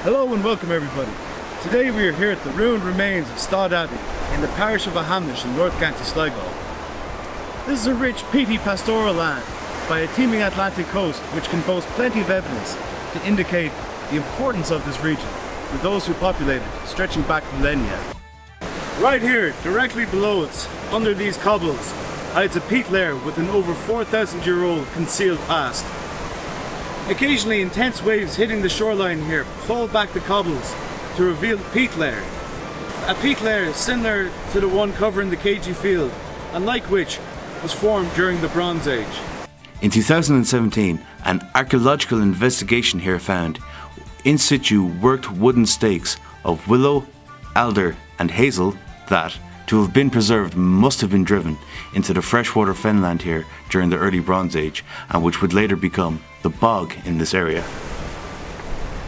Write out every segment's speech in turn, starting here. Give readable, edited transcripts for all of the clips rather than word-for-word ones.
Hello and welcome everybody. Today we are here at the ruined remains of Staid Abbey in the parish of Ahamnish in North County Sligo. This is a rich, peaty pastoral land by a teeming Atlantic coast which can boast plenty of evidence to indicate the importance of this region to those who populate it, stretching back millennia. Right here, directly below us, under these cobbles, hides a peat layer with an over 4,000-year-old concealed past. Occasionally intense waves hitting the shoreline here pull back the cobbles to reveal the peat layer. A peat layer similar to the one covering the KG field, and like which was formed during the Bronze Age. In 2017, an archaeological investigation here found in situ worked wooden stakes of willow, alder and hazel that, to have been preserved, must have been driven into the freshwater fenland here during the early Bronze Age, and which would later become the bog in this area.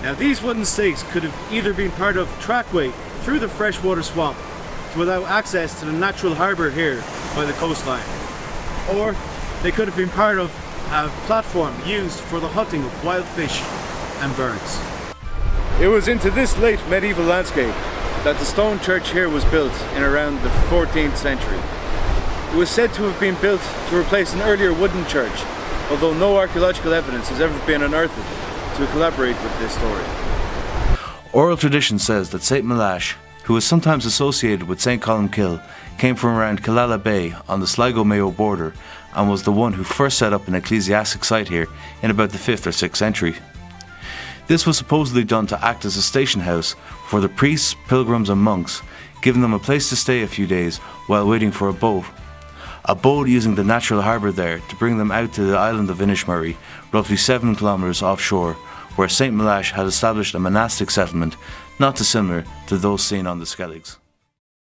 Now these wooden stakes could have either been part of trackway through the freshwater swamp to allow access to the natural harbour here by the coastline, or they could have been part of a platform used for the hunting of wild fish and birds. It was into this late medieval landscape that the stone church here was built in around the 14th century. It was said to have been built to replace an earlier wooden church, although no archaeological evidence has ever been unearthed to collaborate with this story. Oral tradition says that St. Malash, who is sometimes associated with St. Columkill, came from around Staid Bay on the Sligo-Mayo border and was the one who first set up an ecclesiastic site here in about the 5th or 6th century. This was supposedly done to act as a station house for the priests, pilgrims and monks, giving them a place to stay a few days while waiting for a boat using the natural harbour there to bring them out to the island of Inishmurray, roughly 7 kilometres offshore, where St. Malash had established a monastic settlement not dissimilar to those seen on the Skelligs.